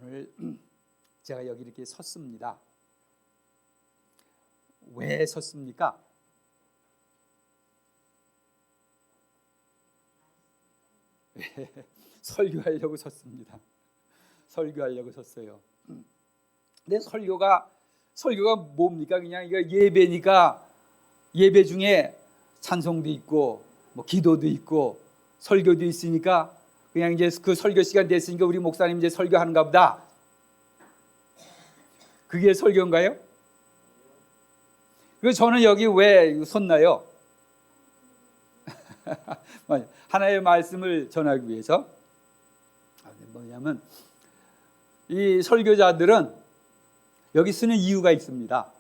오늘 제가 여기 이렇게 섰습니다. 왜 섰습니까? 설교하려고 섰습니다. 설교하려고 섰어요. 근데 설교가 뭡니까? 그냥 이거 예배니까 예배 중에 찬송도 있고 뭐 기도도 있고 설교도 있으니까 그냥 이제 그 설교 시간 됐으니까 우리 목사님 이제 설교하는가 보다. 그게 설교인가요? 그래서 저는 여기 왜 섰나요? 하나의 말씀을 전하기 위해서. 뭐냐면 이 설교자들은 여기 쓰는 이유가 있습니다.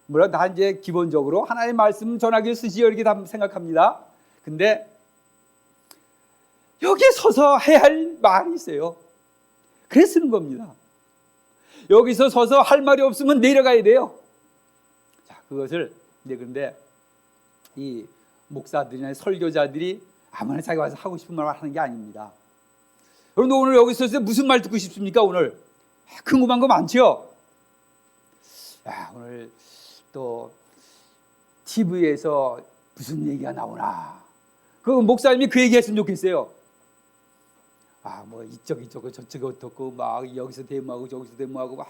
물론 다 이제 기본적으로 하나의 말씀 전하기 위해 쓰지 이렇게 다 생각합니다. 근데 여기에 서서 해야 할 말이 있어요. 그래서 쓰는 겁니다. 여기서 서서 할 말이 없으면 내려가야 돼요. 자, 그것을 근데 이 목사들이나 설교자들이 아무나 자기 와서 하고 싶은 말 하는 게 아닙니다. 여러분 오늘 여기 서서 무슨 말 듣고 싶습니까? 오늘 궁금한 거 많죠? 오늘 또 TV에서 무슨 얘기가 나오나? 그 목사님이 그 얘기했으면 좋겠어요. 뭐 이쪽 저쪽 어떻고 막 여기서 데모하고 저기서 데모하고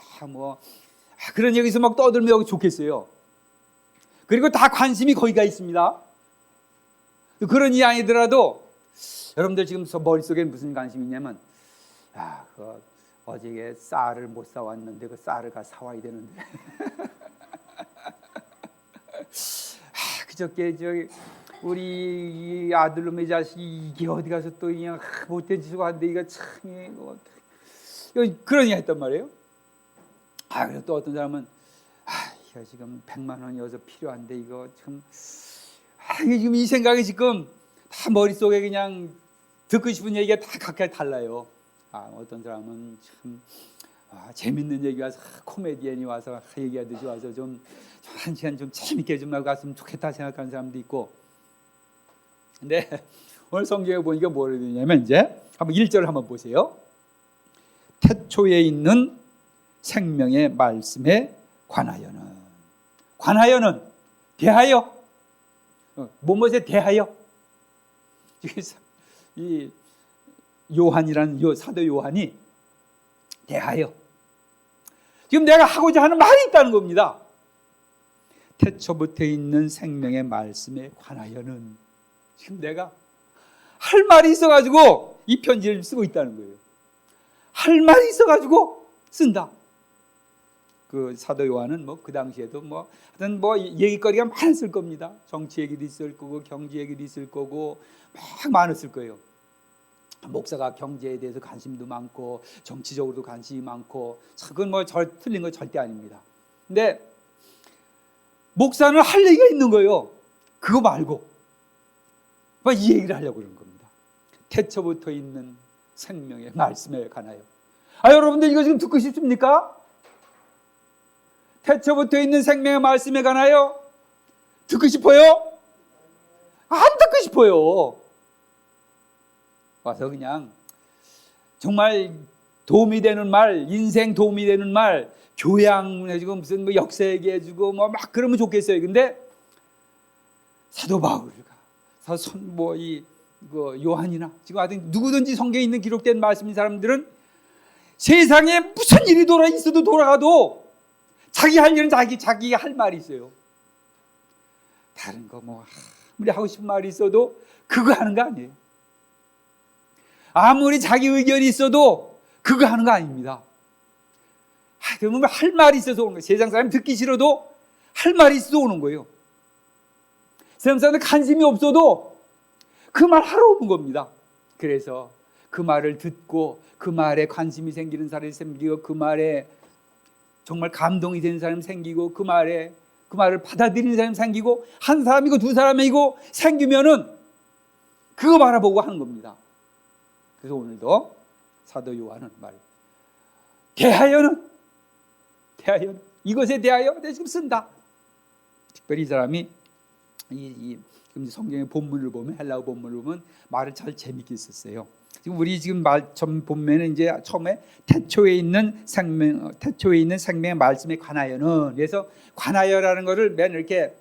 그런 얘기서 막 떠들면 좋겠어요. 그리고 다 관심이 거기가 있습니다. 그런 이 아니더라도 여러분들 지금 머릿속에 무슨 관심이 있냐면 그 어제 쌀을 못 사왔는데 그 쌀을 가 사와야 되는데 그저께 우리 이 아들놈의 자식이 이게 어디 가서 또 그냥 못된 짓을 하는데 이거 참 그런 얘기 했단 말이에요. 그래서 또 어떤 사람은 이거 지금 100만 원이어서 필요한데 이거 참 이게 지금 이 생각이 지금 다 머릿속에 그냥 듣고 싶은 얘기가 다 각각 달라요. 어떤 사람은 참 재밌는 얘기 와서 코미디언이 와서 얘기하듯이 와서 좀 한 시간 좀 재밌게 좀 하고 갔으면 좋겠다 생각하는 사람도 있고. 근데 오늘 성경에 보니까 뭐를 되냐면 이제 한번 1절을 한번 보세요. 태초에 있는 생명의 말씀에 관하여는 대하여 무엇에 대하여 이 요한이라는 사도 요한이 대하여 지금 내가 하고자 하는 말이 있다는 겁니다. 태초부터 있는 생명의 말씀에 관하여는 지금 내가 할 말이 있어가지고 이 편지를 쓰고 있다는 거예요. 할 말이 있어가지고 쓴다. 그 사도 요한은 그 당시에도 하여튼 얘기거리가 많았을 겁니다. 정치 얘기도 있을 거고 경제 얘기도 있을 거고 막 많았을 거예요. 목사가 경제에 대해서 관심도 많고 정치적으로도 관심이 많고 그건 틀린 거 절대 아닙니다. 근데 목사는 할 얘기가 있는 거예요. 그거 말고 이 얘기를 하려고 그러는 겁니다. 태초부터 있는 생명의 말씀에 관하여. 여러분들 이거 지금 듣고 싶습니까? 태초부터 있는 생명의 말씀에 관하여 듣고 싶어요? 안 듣고 싶어요. 와서 그냥 정말 도움이 되는 말, 인생 도움이 되는 말, 교양해주고 무슨 역사 얘기해주고 막 그러면 좋겠어요. 근데 사도 바울과 요한이나 지금 하여튼 누구든지 성경에 있는 기록된 말씀인 사람들은 세상에 무슨 일이 돌아가도 자기 할 일은 자기가 할 말이 있어요. 다른 거 아무리 하고 싶은 말이 있어도 그거 하는 거 아니에요. 아무리 자기 의견이 있어도 그거 하는 거 아닙니다. 그러면 할 말이 있어서 오는 거예요. 세상 사람이 듣기 싫어도 할 말이 있어서 오는 거예요. 세상 사람들 관심이 없어도 그 말 하러 오는 겁니다. 그래서 그 말을 듣고 그 말에 관심이 생기는 사람이 생기고 그 말에 정말 감동이 되는 사람이 생기고 그 말을 받아들이는 사람이 생기고 한 사람이고 두 사람이고 생기면은 그거 바라보고 하는 겁니다. 그래서 오늘도 사도 요한은 대하여는 이것에 대하여 내가 지금 쓴다. 특별히 이 사람이 이 지금 성경의 본문을 보면, 헬라어 본문을 보면 말을 잘 재밌게 썼어요. 지금 우리 지금 본문에는 이제 처음에 태초에 있는 생명의 말씀에 관하여는, 그래서 관하여라는 것을 맨 이렇게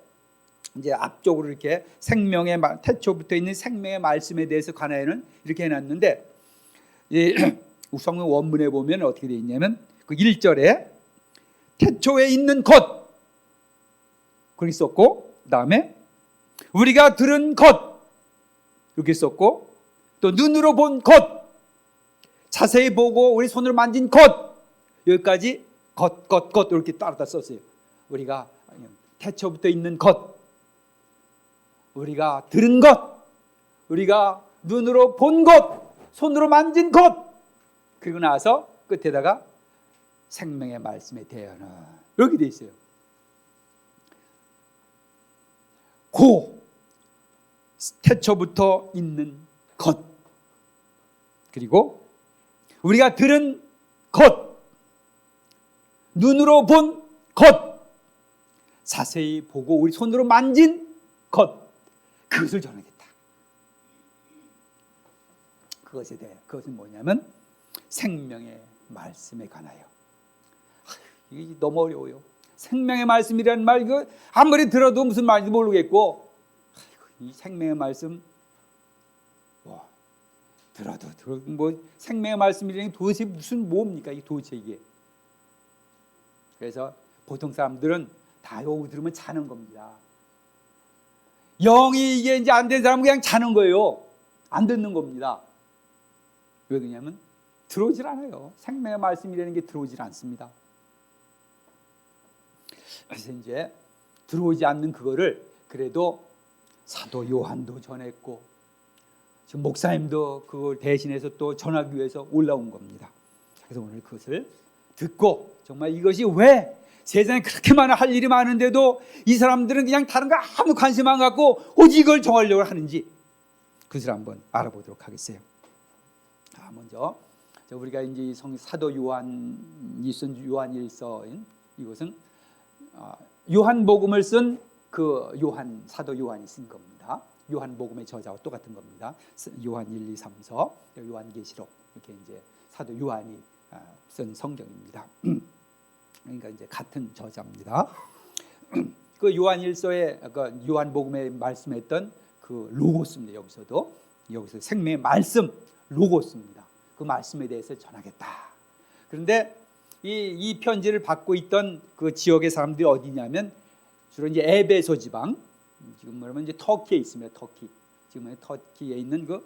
이제 앞쪽으로 이렇게 태초부터 있는 생명의 말씀에 대해서 관하여는 이렇게 해놨는데, 성경 원문에 보면 어떻게 되어 있냐면 그 1절에 태초에 있는 것 그렇게 썼고, 그 다음에 우리가 들은 것 이렇게 썼고, 또 눈으로 본 것, 자세히 보고 우리 손으로 만진 것, 여기까지 것 이렇게 따로 썼어요. 우리가 태초부터 있는 것, 우리가 들은 것, 우리가 눈으로 본 것, 손으로 만진 것, 그리고 나서 끝에다가 생명의 말씀에 대하여는 이렇게 돼 있어요. 고 태초부터 있는 것, 그리고 우리가 들은 것, 눈으로 본 것, 자세히 보고 우리 손으로 만진 것, 그것을 전하겠다. 그것은 뭐냐면 생명의 말씀에 관하여. 이게 너무 어려워요. 생명의 말씀이라는 말, 이거 아무리 들어도 무슨 말인지 모르겠고, 이 생명의 말씀, 들어도 뭐 생명의 말씀이라는 게 도대체 뭡니까? 이게 도대체 이게. 그래서 보통 사람들은 다 요거 들으면 자는 겁니다. 영이 이게 이제 안 된 사람은 그냥 자는 거예요. 안 듣는 겁니다. 왜 그러냐면 들어오질 않아요. 생명의 말씀이라는 게 들어오질 않습니다. 그래서 이제 들어오지 않는 그거를 그래도 사도 요한도 전했고, 지금 목사님도 그걸 대신해서 또 전하기 위해서 올라온 겁니다. 그래서 오늘 그것을 듣고, 정말 이것이 왜 세상에 그렇게 많은 할 일이 많은데도 이 사람들은 그냥 다른 거 아무 관심 안 갖고 오직 이걸 정하려고 하는지, 그것을 한번 알아보도록 하겠어요. 먼저 우리가 이제 사도 요한이 쓴 요한일서인 이것은 요한복음을 쓴 그 사도 요한이 쓴 겁니다. 요한복음의 저자와 똑같은 겁니다. 요한 1, 2, 3서, 요한계시록, 이렇게 이제 사도 요한이 쓴 성경입니다. 그러니까 이제 같은 저자입니다. 그 요한일서에 그 요한복음에 말씀했던 그 로고스입니다. 여기서 생명의 말씀 로고스입니다. 그 말씀에 대해서 전하겠다. 그런데 이 편지를 받고 있던 그 지역의 사람들이 어디냐면 주로 이제 에베소 지방, 지금 뭐냐면 이제 터키에 있습니다. 지금 터키에 있는 그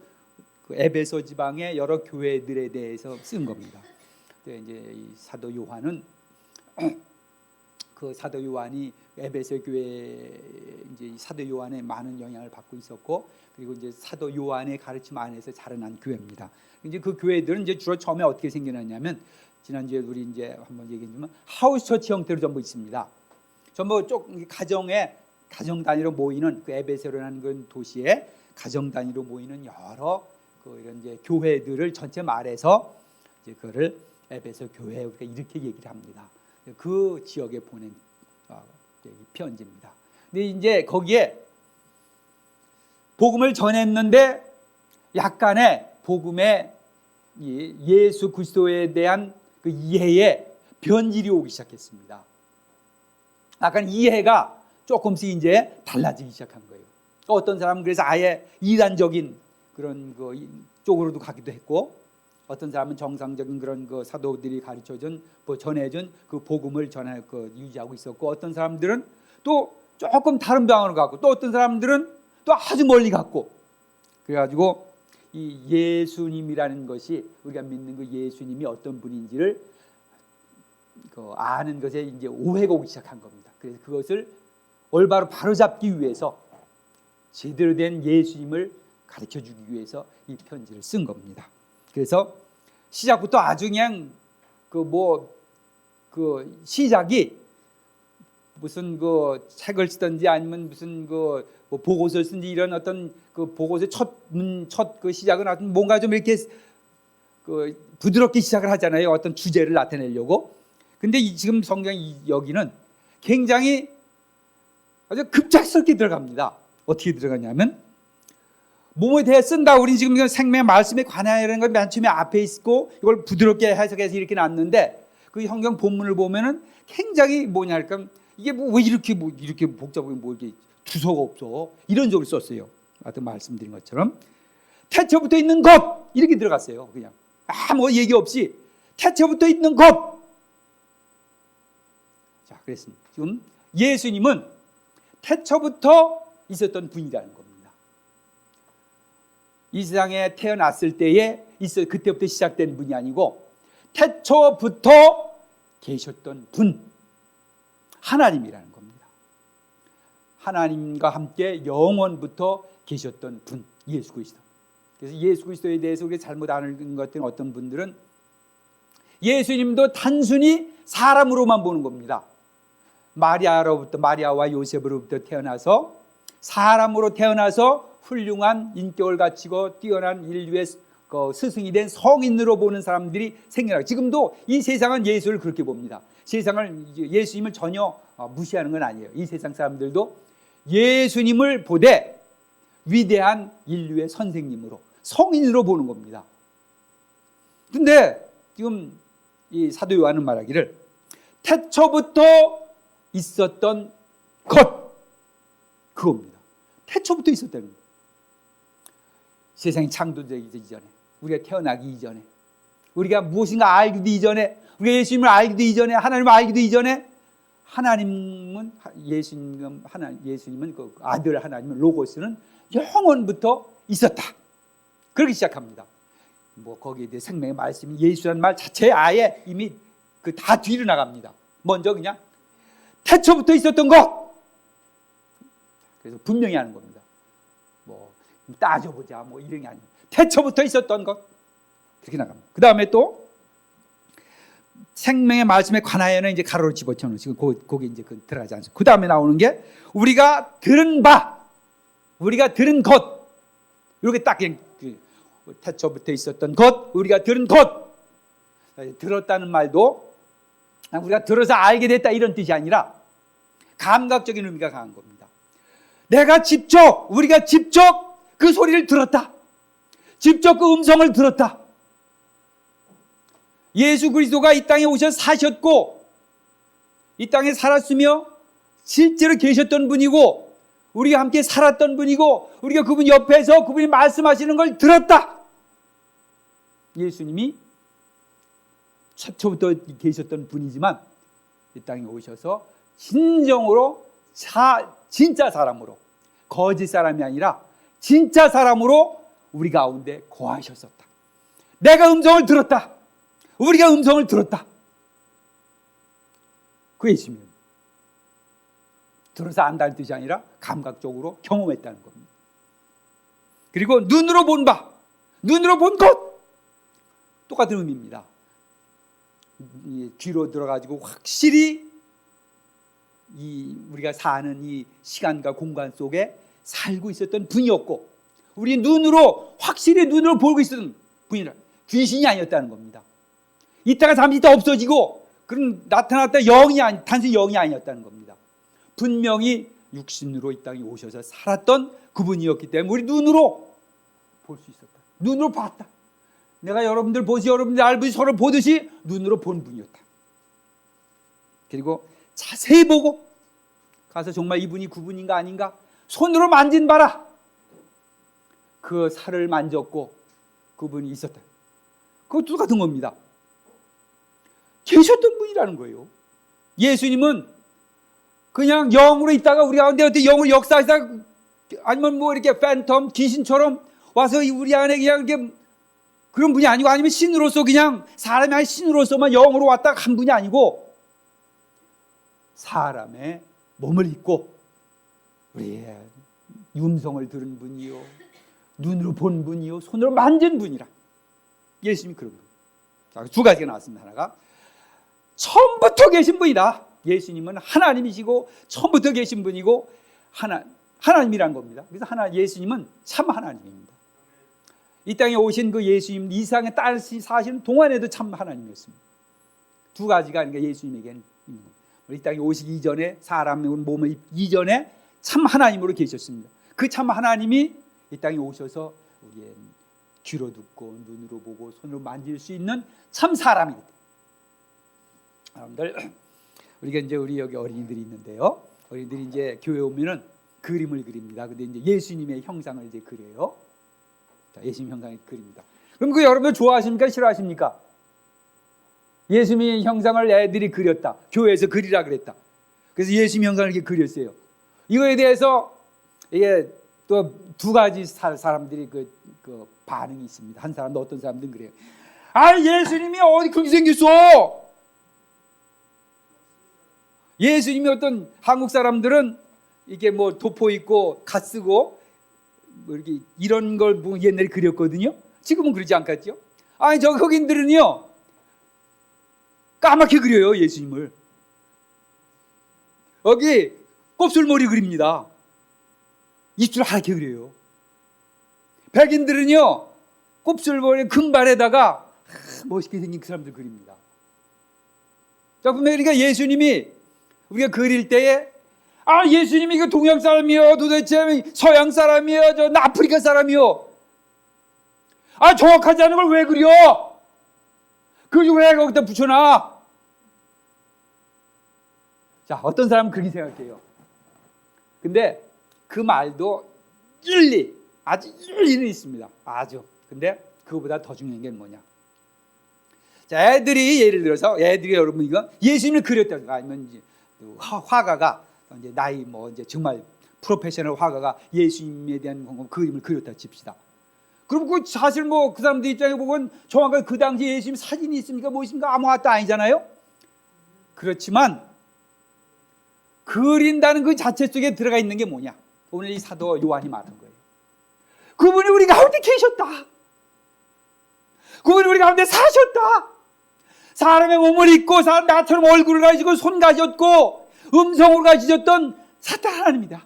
에베소 지방의 여러 교회들에 대해서 쓴 겁니다. 근데 이제 이 사도 요한은 그 사도 요한이 에베소 교회 이제 사도 요한의 많은 영향을 받고 있었고, 그리고 이제 사도 요한의 가르침 안에서 자라난 교회입니다. 이제 그 교회들은 이제 주로 처음에 어떻게 생겨났냐면, 지난주에 우리 이제 한번 얘기했지만 하우스 처치 형태로 전부 있습니다. 전부 가정 단위로 모이는 그 에베소라는 그 도시에 가정 단위로 모이는 여러 그 이런 이제 교회들을 전체 말해서 이제 그거를 에베소 교회, 우리가 이렇게 얘기를 합니다. 그 지역에 보낸 편지입니다. 근데 이제 거기에 복음을 전했는데 약간의 복음의 예수 그리스도에 대한 그 이해에 변질이 오기 시작했습니다. 약간 이해가 조금씩 이제 달라지기 시작한 거예요. 어떤 사람은 그래서 아예 이단적인 그런 그 쪽으로도 가기도 했고, 어떤 사람은 정상적인 그런 그 사도들이 가르쳐준 전해준 그 복음을 유지하고 있었고, 어떤 사람들은 또 조금 다른 방향으로 갔고, 또 어떤 사람들은 또 아주 멀리 갔고, 그래가지고 이 예수님이라는 것이, 우리가 믿는 그 예수님이 어떤 분인지를 아는 것에 이제 오해가 오기 시작한 겁니다. 그래서 그것을 올바로 바로잡기 위해서 제대로 된 예수님을 가르쳐주기 위해서 이 편지를 쓴 겁니다. 그래서 시작부터 아주 그냥 시작이 무슨 그 책을 쓰든지 아니면 무슨 그 보고서를 쓴지 이런 어떤 그 보고서의 첫 그 시작은 아주 뭔가 좀 이렇게 그 부드럽게 시작을 하잖아요. 어떤 주제를 나타내려고. 근데 지금 성경 여기는 굉장히 아주 급작스럽게 들어갑니다. 어떻게 들어가냐면 몸에 대해 쓴다. 우리는 지금 생명의 말씀에 관하여라는 건 맨 처음에 앞에 있고 이걸 부드럽게 해석해서 이렇게 놨는데 그 성경 본문을 보면은 굉장히 뭐냐 할까 이게 왜 이렇게 복잡하게 이렇게 주소가 없어 이런 적을 썼어요. 아까 말씀드린 것처럼 태초부터 있는 것 이렇게 들어갔어요. 그냥 아무 얘기 없이 태초부터 있는 것. 자, 그랬습니다. 지금 예수님은 태초부터 있었던 분이라는 겁니다. 이 세상에 태어났을 때에 그때부터 시작된 분이 아니고 태초부터 계셨던 분, 하나님이라는 겁니다. 하나님과 함께 영원부터 계셨던 분, 예수 그리스도. 그래서 예수 그리스도에 대해서 우리가 잘못 아는 것 같은 어떤 분들은 예수님도 단순히 사람으로만 보는 겁니다. 마리아와 요셉으로부터 태어나서 사람으로 태어나서 훌륭한 인격을 갖추고 뛰어난 인류의 스승이 된 성인으로 보는 사람들이 생겨나고 지금도 이 세상은 예수를 그렇게 봅니다. 세상을 예수님을 전혀 무시하는 건 아니에요. 이 세상 사람들도 예수님을 보되 위대한 인류의 선생님으로 성인으로 보는 겁니다. 그런데 지금 이 사도 요한은 말하기를 태초부터 있었던 것 그겁니다. 태초부터 있었다는 거예요. 세상이 창조되기 이전에 우리가 태어나기 이전에 우리가 무엇인가 알기도 이전에 우리가 예수님을 알기도 이전에 하나님을 알기도 이전에 예수님은 그 아들 하나님은 로고스는 영원부터 있었다. 그렇게 시작합니다. 뭐 거기에 대해 생명의 말씀이 예수라는 말 자체에 아예 이미 그 다 뒤로 나갑니다. 먼저 그냥 태초부터 있었던 것. 그래서 분명히 하는 겁니다. 뭐 따져보자 뭐 이런 게 아니에요. 태초부터 있었던 것 그렇게 나갑니다. 그 다음에 또 생명의 말씀에 관하여는 이제 가로로 집어쳐놓은 지금 거기 이제 들어가지 않습니다. 그 다음에 나오는 게 우리가 들은 바, 우리가 들은 것 이렇게 딱 그냥 태초부터 있었던 것, 우리가 들은 것. 들었다는 말도 우리가 들어서 알게 됐다 이런 뜻이 아니라 감각적인 의미가 강한 겁니다. 우리가 직접 그 소리를 들었다. 직접 그 음성을 들었다. 예수 그리스도가 이 땅에 오셔서 사셨고 이 땅에 살았으며 실제로 계셨던 분이고 우리가 함께 살았던 분이고 우리가 그분 옆에서 그분이 말씀하시는 걸 들었다. 예수님이 최초부터 계셨던 분이지만 이 땅에 오셔서 진정으로 진짜 사람으로 거짓 사람이 아니라 진짜 사람으로 우리 가운데 거하셨었다. 내가 음성을 들었다. 우리가 음성을 들었다. 그 예수님입니다. 들어서 안다는 뜻이 아니라 감각적으로 경험했다는 겁니다. 그리고 눈으로 본 바, 눈으로 본 것 똑같은 의미입니다. 귀로 들어가지고 확실히 우리가 사는 이 시간과 공간 속에 살고 있었던 분이었고 우리 확실히 눈으로 보고 있었던 분이라 귀신이 아니었다는 겁니다. 이따가 잠시 있다 없어지고 그런 나타났다 단순히 영이 아니었다는 겁니다. 분명히 육신으로 이 땅에 오셔서 살았던 그분이었기 때문에 우리 눈으로 볼 수 있었다. 눈으로 봤다. 내가 여러분들 알고 서로 보듯이 눈으로 본 분이었다. 그리고 자세히 보고 가서 정말 이분이 그분인가 아닌가 손으로 만진 바라. 그 살을 만졌고 그분이 있었다. 그것도 같은 겁니다. 계셨던 분이라는 거예요. 예수님은 그냥 영으로 있다가 우리 가운데 어떻게 영으로 역사하시다 아니면 뭐 이렇게 팬텀 귀신처럼 와서 우리 안에 그냥 이렇게 그런 분이 아니고 아니면 신으로서 그냥 사람이 아닌 신으로서만 영으로 왔다 간 분이 아니고 사람의 몸을 입고 우리의 음성을 들은 분이요 눈으로 본 분이요 손으로 만진 분이라 예수님이 그런 거예요. 자, 두 가지가 나왔습니다. 하나가 처음부터 계신 분이다. 예수님은 하나님이시고 처음부터 계신 분이고 하나님이란 겁니다. 그래서 예수님은 참 하나님입니다. 이 땅에 오신 그 예수님 이 세상에 딸이 사시는 동안에도 참 하나님이었습니다. 두 가지가 그러니까 예수님에게는 이 땅에 오시기 이전에 사람의 몸을 입기 이전에 참 하나님으로 계셨습니다. 그 참 하나님이 이 땅에 오셔서 우리의 귀로 듣고 눈으로 보고 손으로 만질 수 있는 참 사람이 됐다. 여러분들, 우리가 이제 우리 여기 어린이들이 있는데요. 어린이들이 이제 교회 오면은 그림을 그립니다. 근데 이제 예수님의 형상을 이제 그려요. 자, 예수님 형상을 그립니다. 그럼 그 여러분들 좋아하십니까? 싫어하십니까? 예수님의 형상을 애들이 그렸다. 교회에서 그리라 그랬다. 그래서 예수님 형상을 이렇게 그렸어요. 이거에 대해서 이게 또 두 가지 사람들이 그 반응이 있습니다. 한 사람도 어떤 사람들은 그래요. 아, 예수님이 어디 그렇게 생겼어? 예수님이 어떤 한국 사람들은 이게 뭐 도포 있고 갓 쓰고 뭐 이렇게 이런 걸 옛날에 그렸거든요. 지금은 그러지 않겠죠? 아니, 저 흑인들은요 까맣게 그려요, 예수님을. 여기 곱슬머리 그립니다. 입술 하얗게 그려요. 백인들은요 곱슬머리 금발에다가 멋있게 생긴 그 사람들 그립니다. 자, 그러니까 예수님이 우리가 그릴 때에 아, 예수님이 이거 동양 사람이요, 도대체 서양 사람이요, 저 아프리카 사람이요. 아, 정확하지 않은 걸 왜 그려? 그걸 왜 거기다 붙여놔? 자, 어떤 사람은 그렇게 생각해요. 근데 그 말도 아주 일리는 있습니다. 아주. 근데 그거보다 더 중요한 게 뭐냐? 자, 애들이 예를 들어서 여러분 이거 예수님을 그렸다. 아니면 이제 화가가 이제 나이 뭐 이제 정말 프로페셔널 화가가 예수님에 대한 그림을 그렸다 칩시다. 그럼 그 사실 뭐 그 사람들 입장에 보면 정확하게 그 당시 예수님 사진이 있습니까? 뭐 있습니까? 아무것도 아니잖아요. 그렇지만 그린다는 그 자체 속에 들어가 있는 게 뭐냐? 오늘 이 사도 요한이 말한 거예요. 그분이 우리 가운데 계셨다. 그분이 우리 가운데 사셨다. 사람의 몸을 입고 나처럼 얼굴을 가지고 손 가졌고 음성으로 가지셨던 사탄 하나님이다.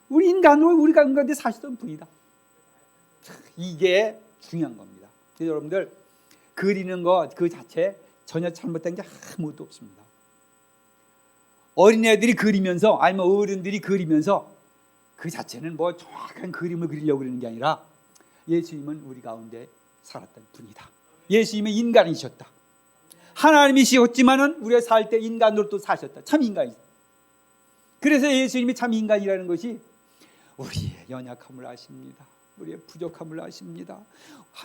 우리 인간으로 우리 가운데 사시던 분이다. 이게 중요한 겁니다. 그래서 여러분들 그리는 것 그 자체 전혀 잘못된 게 아무것도 없습니다. 어린애들이 그리면서 아니면 어른들이 그리면서 그 자체는 뭐 정확한 그림을 그리려고 그러는 게 아니라 예수님은 우리 가운데 살았던 분이다. 예수님은 인간이셨다. 하나님이셨지만은 우리가 살 때 인간으로 또 사셨다. 참 인간이다. 그래서 예수님이 참 인간이라는 것이 우리의 연약함을 아십니다. 우리의 부족함을 아십니다.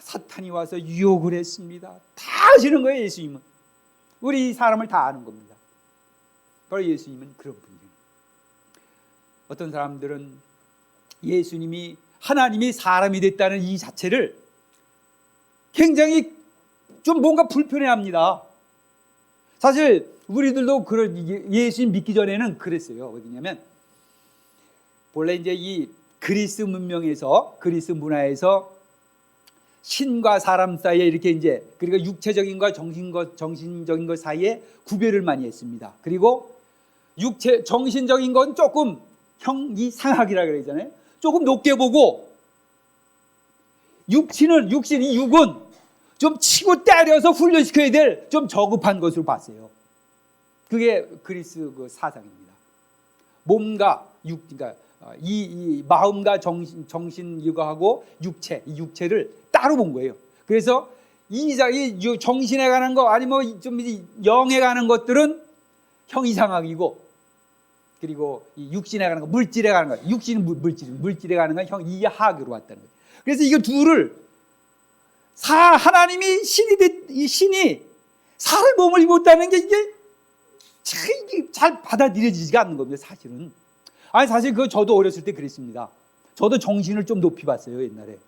사탄이 와서 유혹을 했습니다. 다 아시는 거예요, 예수님은. 우리 사람을 다 아는 겁니다. 바로 예수님은 그런 분이에요. 어떤 사람들은 예수님이 하나님이 사람이 됐다는 이 자체를 굉장히 좀 뭔가 불편해합니다. 사실 우리들도 예수님 믿기 전에는 그랬어요. 어디냐면 본래 이제 이 그리스 문명에서 그리스 문화에서 신과 사람 사이에 이렇게 이제 그리고 육체적인과 정신적인 것 사이에 구별을 많이 했습니다. 그리고 정신적인 건 조금 형이상학이라 그러잖아요. 조금 높게 보고 육은 좀 치고 때려서 훈련시켜야 될 좀 저급한 것으로 봤어요. 그게 그리스 그 사상입니다. 몸과 그러니까 이 마음과 정신 이거하고 이 육체를 따로 본 거예요. 그래서 이 정신에 관한 거 아니면 좀 영에 관한 것들은 형이상학이고, 그리고 이 육신에 관한 거, 물질에 관한 거, 육신은 물질에 관한 건 형이하학으로 왔다는 거예요. 그래서 이거 둘을 하나님이 신이 사람의 몸을 입었다는 게 이게 잘 받아들여지지가 않는 겁니다. 사실은. 아니, 사실 그거 저도 어렸을 때 그랬습니다. 저도 정신을 좀 높이 봤어요, 옛날에.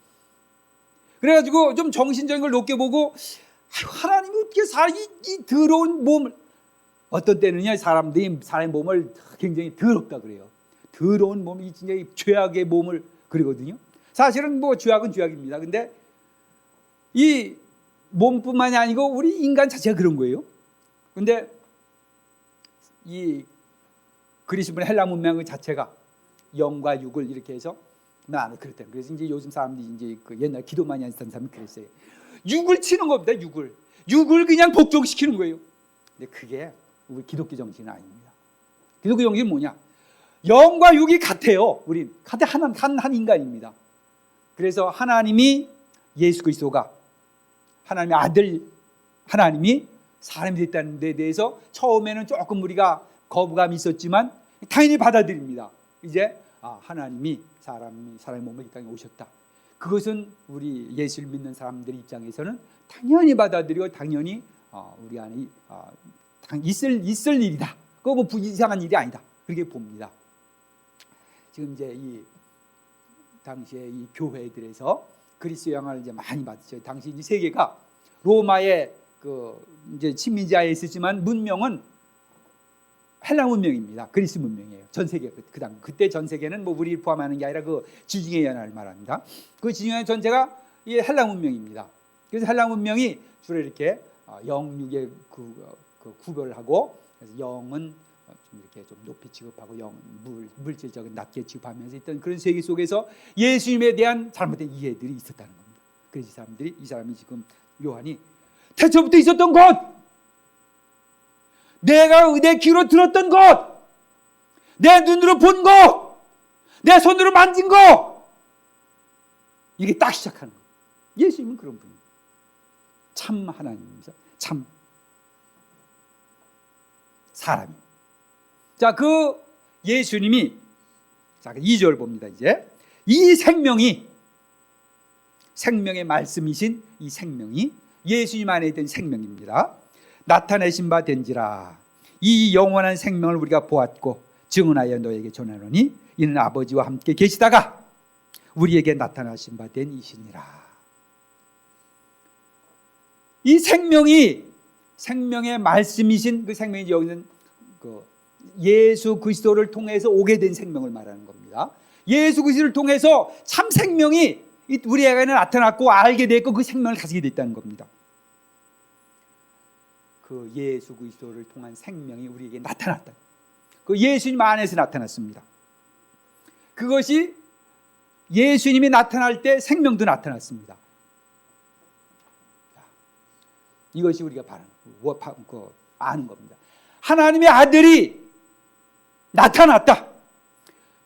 그래가지고 좀 정신적인 걸 높게 보고, 하나님이 어떻게 이 더러운 몸을, 어떤 때는요, 사람들이 사람의 몸을 굉장히 더럽다 그래요. 더러운 몸이 진짜 죄악의 몸을 그러거든요. 사실은 뭐 죄악은 죄악입니다. 근데 이 몸뿐만이 아니고 우리 인간 자체가 그런 거예요. 근데 이 그리스 문화 헬라 문명 자체가 영과 육을 이렇게 해서 나는 그랬대요. 그래서 이제 요즘 사람들이 이제 그 옛날 기도 많이 하는 사람이 그랬어요. 육을 치는 겁니다. 육을 그냥 복종시키는 거예요. 근데 그게 우리 기독교 정신은 아닙니다. 기독교 정신은 뭐냐? 영과 육이 같아요. 우리 같은 한 인간입니다. 그래서 하나님이 예수 그리스도가 하나님의 아들 하나님이 사람이 됐다는 데 대해서 처음에는 조금 우리가 거부감이 있었지만 당연히 받아들입니다. 이제 하나님이 사람의 몸을 이 땅에 오셨다. 그것은 우리 예수를 믿는 사람들 입장에서는 당연히 받아들이고 당연히 우리 안에 있을 일이다. 그거 뭐 이상한 일이 아니다. 그렇게 봅니다. 지금 이제 이 당시에 이 교회들에서 그리스도 영향을 이제 많이 받았죠. 당시 이제 세계가 로마의 그 이제 식민지하에 있었지만 문명은 헬라 문명입니다. 그리스 문명이에요. 전 세계 그때 전 세계는 뭐 우리를 포함하는 게 아니라 그 지중해 연안을 말합니다. 그 지중해 전체가 이 헬라 문명입니다. 그래서 헬라 문명이 주로 이렇게 영육의 그 구별을 하고, 그래서 영은 좀 이렇게 좀 높이 취급하고 물질적인 낮게 취급하면서 있던 그런 세계 속에서 예수님에 대한 잘못된 이해들이 있었다는 겁니다. 그래서 이 사람이 지금 요한이 태초부터 있었던 것, 내가 내 귀로 들었던 것, 내 눈으로 본 것, 내 손으로 만진 것, 이게 딱 시작하는 거예요. 예수님은 그런 분입니다. 참 하나님입니다. 참 사람이. 자, 그 예수님이, 자, 2절 봅니다. 이제 이 생명의 말씀이신 이 생명이 예수님 안에 있던 생명입니다. 나타내신 바 된지라. 이 영원한 생명을 우리가 보았고 증언하여 너에게 전하노니 이는 아버지와 함께 계시다가 우리에게 나타나신 바 된 이시니라. 이 생명의 말씀이신 그 생명이 여기는 그 예수 그리스도를 통해서 오게 된 생명을 말하는 겁니다. 예수 그리스도를 통해서 참 생명이 우리에게 나타났고 알게 됐고 그 생명을 가지게 됐다는 겁니다. 그 예수 그리스도를 통한 생명이 우리에게 나타났다. 그 예수님 안에서 나타났습니다. 그것이 예수님이 나타날 때 생명도 나타났습니다. 이것이 우리가 아는 겁니다. 하나님의 아들이 나타났다.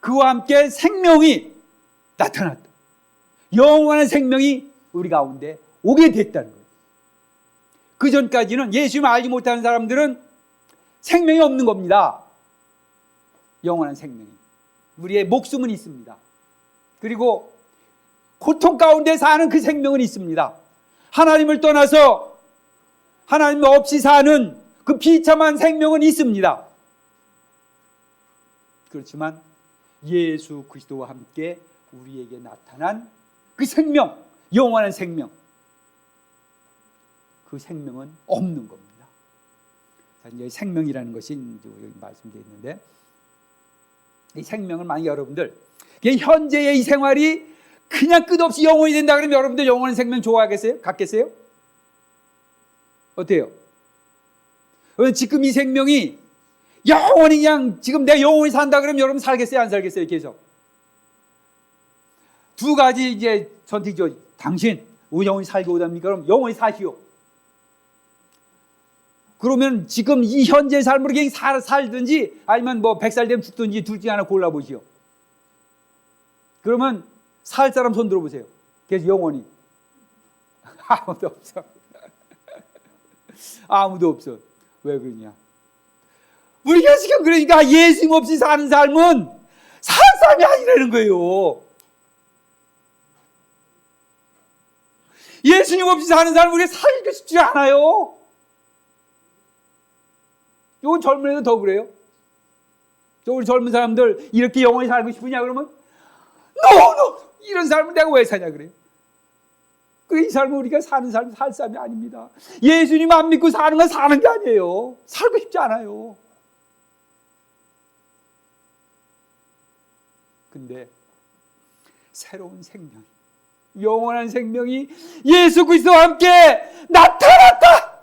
그와 함께 생명이 나타났다. 영원한 생명이 우리 가운데 오게 됐다는 거예요. 그 전까지는 예수님을 알지 못하는 사람들은 생명이 없는 겁니다. 영원한 생명이. 우리의 목숨은 있습니다. 그리고 고통 가운데 사는 그 생명은 있습니다. 하나님을 떠나서 하나님 없이 사는 그 비참한 생명은 있습니다. 그렇지만 예수 그리스도와 함께 우리에게 나타난 그 생명, 영원한 생명, 그 생명은 없는 겁니다. 자, 이제 생명이라는 것이 여기 말씀되어 있는데, 이 생명을 만약 여러분들 현재의 이 생활이 그냥 끝없이 영원히 된다 그러면 여러분들 영원한 생명 좋아하겠어요? 갖겠어요? 어때요? 지금 이 생명이 영원히 그냥 지금 내가 영원히 산다 그러면 여러분 살겠어요? 안 살겠어요? 계속 두 가지 이제 선택이죠. 당신 영원히 살고 오답니까? 그럼 영원히 사시오. 그러면 지금 이 현재 삶으로 그냥 살든지 아니면 뭐 100살 되면 죽든지 둘 중에 하나 골라보시오. 그러면 살 사람 손 들어보세요. 계속 영원히. 아무도 없어. 아무도 없어. 왜 그러냐? 우리가 지금 그러니까 예수님 없이 사는 삶은 살 삶이 아니라는 거예요. 예수님 없이 사는 삶은 우리가 살기가 쉽지 않아요. 이건 젊은 애들 더 그래요. 우리 젊은 사람들 이렇게 영원히 살고 싶으냐 그러면 No! 이런 삶을 내가 왜 사냐 그래요. 이 삶은 우리가 사는 삶, 살 삶이 아닙니다. 예수님 안 믿고 사는 건 사는 게 아니에요. 살고 싶지 않아요. 근데 새로운 생명, 영원한 생명이 예수 그리스도와 함께 나타났다.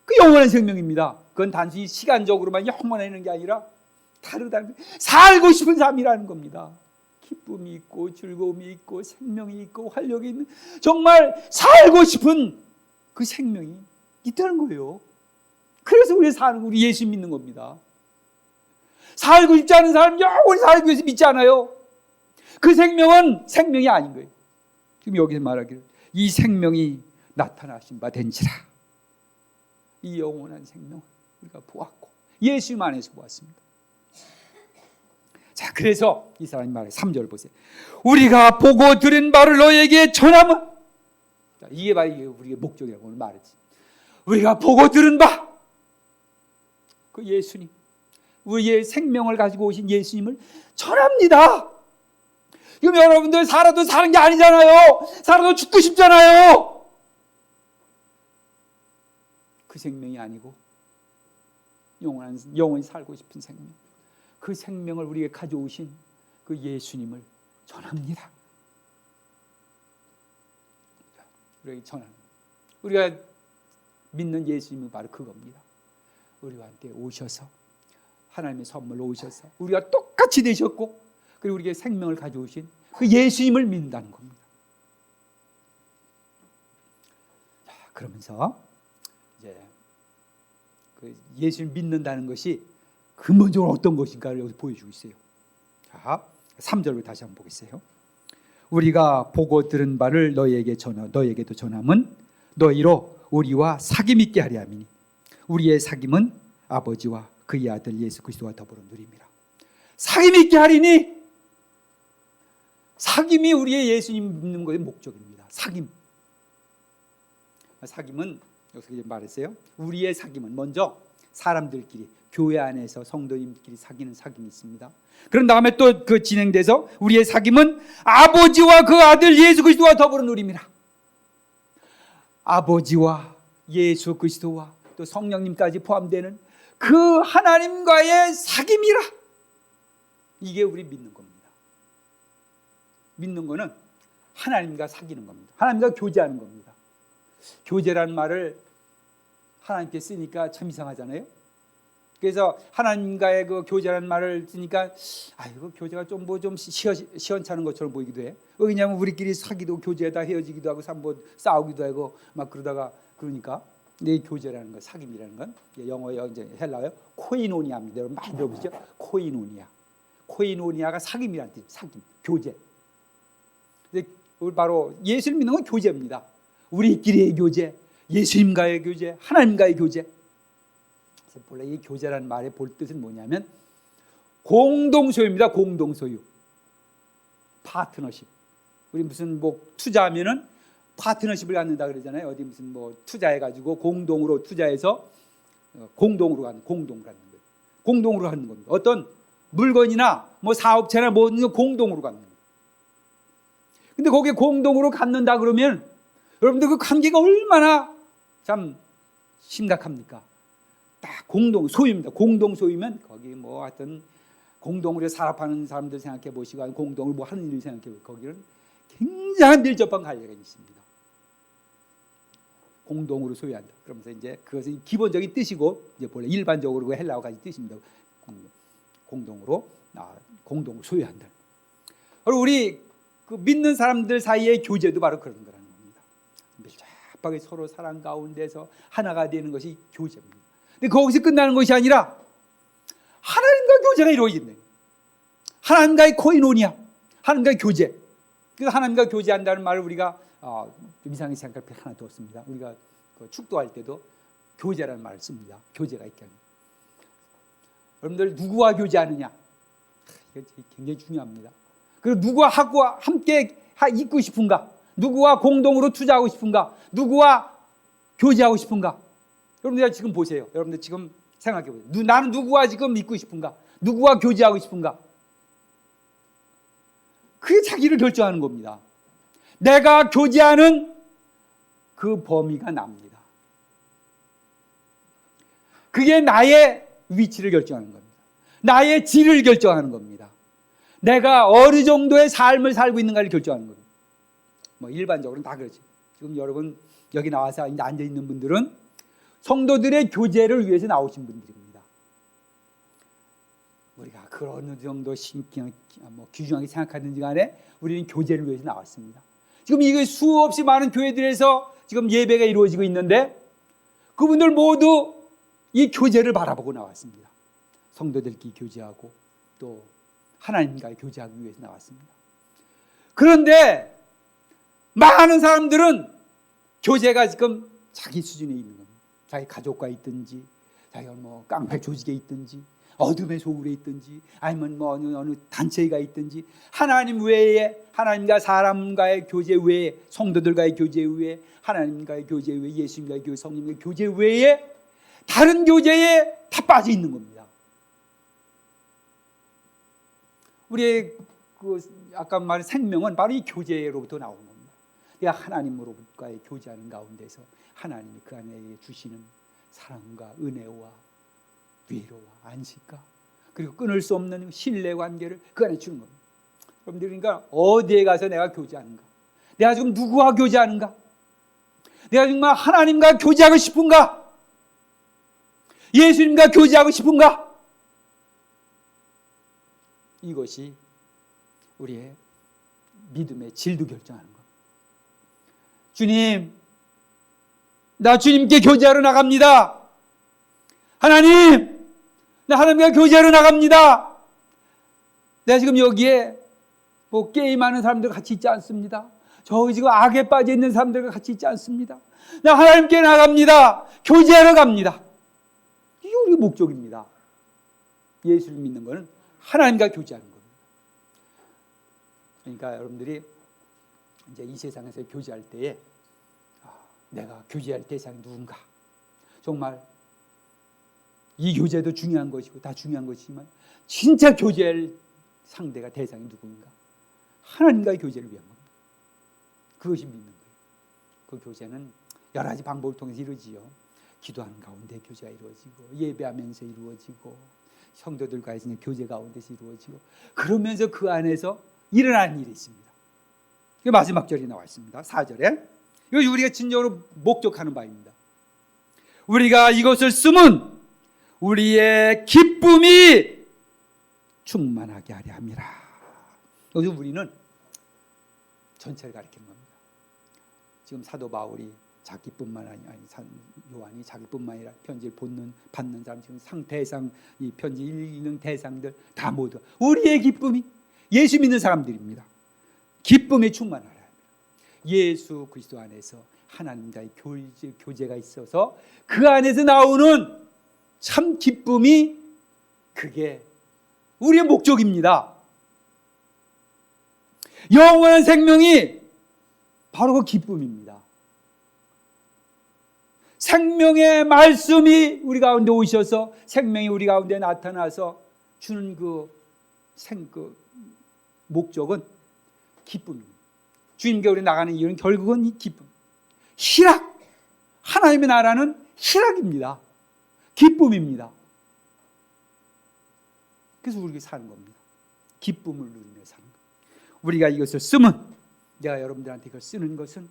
그 영원한 생명입니다. 그건 단순히 시간적으로만 영원해지는 게 아니라 다르다는 거예요. 살고 싶은 삶이라는 겁니다. 기쁨이 있고 즐거움이 있고 생명이 있고 활력이 있는 정말 살고 싶은 그 생명이 있다는 거예요. 그래서 우리 사는 우리 예수 믿는 겁니다. 살고 싶지 않은 사람 영원히 살기 위해서 믿지 않아요. 그 생명은 생명이 아닌 거예요. 지금 여기서 말하기를 이 생명이 나타나신 바 된지라. 이 영원한 생명 우리가 보았고 예수님 안에서 보았습니다. 자, 그래서 이 사람이 말해 3절 보세요. 우리가 보고 들은 바를 너에게 전함은, 자, 이게 바로 우리의 목적이라고 오늘 말했지. 우리가 보고 들은 바, 그 예수님, 우리의 생명을 가지고 오신 예수님을 전합니다. 그럼 여러분들 살아도 사는 게 아니잖아요. 살아도 죽고 싶잖아요. 그 생명이 아니고 영원히 살고 싶은 생명, 그 생명을 우리에게 가져오신 그 예수님을 전합니다. 우리가 믿는 예수님은 바로 그겁니다. 우리와 함께 오셔서 하나님의 선물로 오셔서 우리가 똑같이 되셨고, 그리고 우리에게 생명을 가져오신 그 예수님을 믿는다는 겁니다. 자, 그러면서 이제 그 예수를 믿는다는 것이 근본적으로 어떤 것인가를 여기서 보여주고 있어요. 자, 3절로 다시 한번 보겠어요. 우리가 보고 들은 바를 너에게도 전함은 너희로 우리와 사귐 있게 하려 함이니 우리의 사귐은 아버지와 그의 아들 예수 그리스도와 더불어 누림이라. 사귐 있게 하리니, 사귐이 우리의 예수님 믿는 것의 목적입니다. 사귐은 여기서 말했어요. 우리의 사귐은 먼저 사람들끼리, 교회 안에서 성도님끼리 사귀는 사귐이 있습니다. 그런 다음에 또 그 진행돼서 우리의 사귐은 아버지와 그 아들 예수 그리스도와 더불어 누림이라. 아버지와 예수 그리스도와 또 성령님까지 포함되는 그 하나님과의 사귐이라. 이게 우리 믿는 겁니다. 믿는 거는 하나님과 사귀는 겁니다. 하나님과 교제하는 겁니다. 교제라는 말을 하나님께 쓰니까 참 이상하잖아요. 그래서 하나님과의 그 교제라는 말을 쓰니까 아이고 교제가 좀 시원찮은 것처럼 보이기도 해. 왜냐하면 우리끼리 사귀도 교제하다 헤어지기도 하고 한번 싸우기도 하고 막 그러다가 그러니까. 이 교제라는 거, 사귐이라는 건 영어요, 이제 헬라어요, 코이노니아입니다. 여러분 많이 들어보시죠? 코이노니아가 사귐이라는 뜻, 사귐, 교제. 바로 예수를 믿는 건 교제입니다. 우리끼리의 교제, 예수님과의 교제, 하나님과의 교제. 본래 이 교제라는 말의 볼 뜻은 뭐냐면 공동소유입니다. 공동소유, 파트너십. 우리 무슨 뭐 투자하면은 파트너십을 갖는다 그러잖아요. 어디 무슨 뭐 투자해가지고 공동으로 투자해서 공동으로 갖는 거예요. 공동으로 하는 겁니다. 어떤 물건이나 뭐 사업체나 뭐 공동으로 갖는 거예요. 근데 거기에 공동으로 갖는다 그러면 여러분들 그 관계가 얼마나 참 심각합니까? 딱 공동 소유입니다. 공동 소유면 거기 뭐 하여튼 공동으로 산업하는 사람들 생각해 보시고 공동으로 뭐 하는 일 생각해 보시고 거기는 굉장한 밀접한 관계가 있습니다. 공동으로 소유한다. 그러면서 이제 그것은 기본적인 뜻이고 이제 본래 일반적으로 그 헬라어까지 뜻입니다. 공동으로 소유한다. 그리고 우리 그 믿는 사람들 사이의 교제도 바로 그런 거라는 겁니다. 밀접하게 서로 사랑 가운데서 하나가 되는 것이 교제입니다. 근데 거기서 끝나는 것이 아니라 하나님과 교제가 이루어진다. 하나님과의 코이노니아, 하나님과의 교제. 그래서 하나님과 교제한다는 말을 우리가 좀 이상하게 생각할 필요 하나 더 없습니다. 우리가 축도할 때도 교제라는 말을 씁니다. 교제가 있게 하는. 여러분들 누구와 교제하느냐? 이게 굉장히 중요합니다. 그리고 누구와 함께 있고 싶은가? 누구와 공동으로 투자하고 싶은가? 누구와 교제하고 싶은가? 여러분들 지금 보세요. 여러분들 지금 생각해 보세요. 나는 누구와 지금 있고 싶은가? 누구와 교제하고 싶은가? 그게 자기를 결정하는 겁니다. 내가 교제하는 그 범위가 납니다. 그게 나의 위치를 결정하는 겁니다. 나의 질을 결정하는 겁니다. 내가 어느 정도의 삶을 살고 있는가를 결정하는 겁니다. 뭐 일반적으로는 다 그렇죠. 지금 여러분 여기 나와서 앉아 있는 분들은 성도들의 교제를 위해서 나오신 분들입니다. 우리가 그 어느 정도 귀중하게 생각하든지 간에 우리는 교제를 위해서 나왔습니다. 지금 이게 수없이 많은 교회들에서 지금 예배가 이루어지고 있는데 그분들 모두 이 교제를 바라보고 나왔습니다. 성도들끼리 교제하고 또 하나님과의 교제하기 위해서 나왔습니다. 그런데 많은 사람들은 교제가 지금 자기 수준에 있는 겁니다. 자기 가족과 있든지, 자기가 뭐 깡패 조직에 있든지, 어둠의 소굴에 있든지, 아니면 뭐 어느 단체가 있든지, 하나님 외에, 하나님과 사람과의 교제 외에, 성도들과의 교제 외에, 하나님과의 교제 외에, 예수님과의 교제, 성령과의 교제 외에 다른 교제에 다 빠져 있는 겁니다. 우리의 그 아까 말한 생명은 바로 이 교제로부터 나오는 겁니다. 내가 하나님으로부터의 교제하는 가운데서 하나님이 그 안에 주시는 사랑과 은혜와 위로와 안식과 그리고 끊을 수 없는 신뢰 관계를 그 안에 주는 겁니다. 여러분들, 그러니까 어디에 가서 내가 교제하는가? 내가 지금 누구와 교제하는가? 내가 정말 하나님과 교제하고 싶은가? 예수님과 교제하고 싶은가? 이것이 우리의 믿음의 질도 결정하는 겁니다. 주님, 나 주님께 교제하러 나갑니다. 하나님, 나 하나님과 교제하러 나갑니다. 내가 지금 여기에 뭐 게임하는 사람들과 같이 있지 않습니다. 저기 지금 악에 빠져 있는 사람들과 같이 있지 않습니다. 나 하나님께 나갑니다. 교제하러 갑니다. 이게 우리 목적입니다. 예수를 믿는 것은 하나님과 교제하는 겁니다. 그러니까 여러분들이 이제 이 세상에서 교제할 때에 내가 교제할 대상이 누군가, 정말 이 교제도 중요한 것이고 다 중요한 것이지만 진짜 교제할 상대가 대상이 누구인가? 하나님과의 교제를 위한 겁니다. 그것이 믿는 거예요. 그 교제는 여러 가지 방법을 통해서 이루어지요. 기도하는 가운데 교제가 이루어지고, 예배하면서 이루어지고, 성도들과의 교제 가운데서 이루어지고, 그러면서 그 안에서 일어나는 일이 있습니다. 마지막 절이 나와 있습니다. 4절에. 이거 우리가 진정으로 목적하는 바입니다. 우리가 이것을 쓰면 우리의 기쁨이 충만하게 하려 함이라. 여기서 우리는 전체를 가리키는 겁니다. 지금 사도 바울이 자기뿐만 아니 요한이 자기뿐만 아니라 편지를 받는 사람, 지금 대상, 이 편지 읽는 대상들 다 모두 우리의 기쁨이, 예수 믿는 사람들입니다. 기쁨이 충만하라. 예수 그리스도 안에서 하나님과의 교제가 있어서 그 안에서 나오는 참 기쁨이, 그게 우리의 목적입니다. 영원한 생명이 바로 그 기쁨입니다. 생명의 말씀이 우리 가운데 오셔서 생명이 우리 가운데 나타나서 주는 그 목적은 기쁨입니다. 주님께 우리 나가는 이유는 결국은 이 기쁨, 희락, 하나님의 나라는 희락입니다. 기쁨입니다. 그래서 우리가 사는 겁니다. 기쁨을 누리며 사는 겁니다. 우리가 이것을 쓰면, 내가 여러분들한테 이걸 쓰는 것은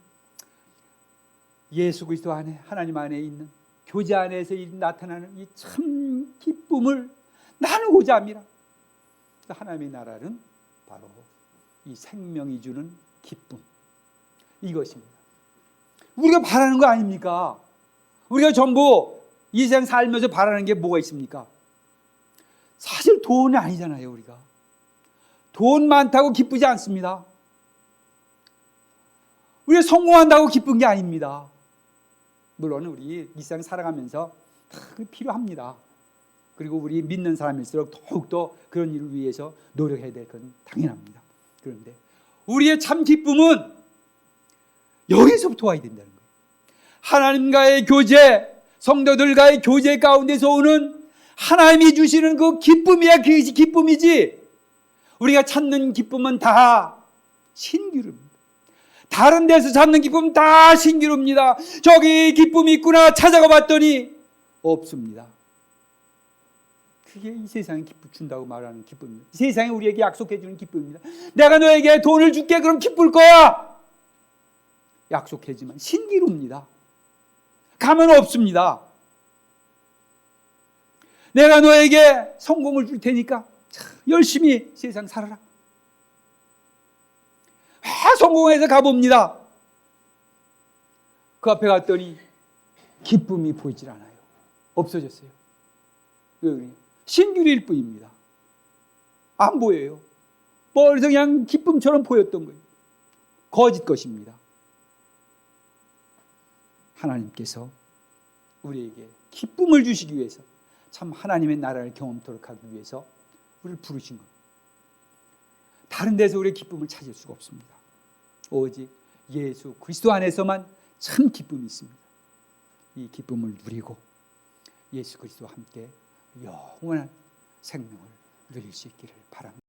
예수 그리스도 안에, 하나님 안에 있는 교제 안에서 나타나는 이 참 기쁨을 나누고자 합니다. 하나님의 나라는 바로 이 생명이 주는 기쁨, 이것입니다. 우리가 바라는 거 아닙니까? 우리가 전부 이 세상 살면서 바라는 게 뭐가 있습니까? 사실 돈이 아니잖아요. 우리가 돈 많다고 기쁘지 않습니다. 우리가 성공한다고 기쁜 게 아닙니다. 물론 우리 이 세상 살아가면서 다 필요합니다. 그리고 우리 믿는 사람일수록 더욱더 그런 일을 위해서 노력해야 될 건 당연합니다. 그런데 우리의 참 기쁨은 여기서부터 와야 된다는 거예요. 하나님과의 교제, 성도들과의 교제 가운데서 오는 하나님이 주시는 그 기쁨이야, 그것이 기쁨이지, 우리가 찾는 기쁨은 다 신기루입니다. 다른 데서 찾는 기쁨은 다 신기루입니다. 저기 기쁨이 있구나 찾아가 봤더니 없습니다. 그게 이 세상에 기쁨 준다고 말하는 기쁨입니다. 이 세상이 우리에게 약속해 주는 기쁨입니다. 내가 너에게 돈을 줄게, 그럼 기쁠 거야. 약속하지만 신기루입니다. 가면 없습니다. 내가 너에게 성공을 줄 테니까 열심히 세상 살아라. 성공해서 가봅니다. 그 앞에 갔더니 기쁨이 보이질 않아요. 없어졌어요. 왜 그래요? 신기루일 뿐입니다. 안 보여요. 멀리서 그냥 기쁨처럼 보였던 거예요. 거짓 것입니다. 하나님께서 우리에게 기쁨을 주시기 위해서, 참 하나님의 나라를 경험토록 하기 위해서 우리를 부르신 겁니다. 다른 데서 우리의 기쁨을 찾을 수가 없습니다. 오직 예수 그리스도 안에서만 참 기쁨이 있습니다. 이 기쁨을 누리고 예수 그리스도와 함께 영원한 생명을 누릴 수 있기를 바랍니다.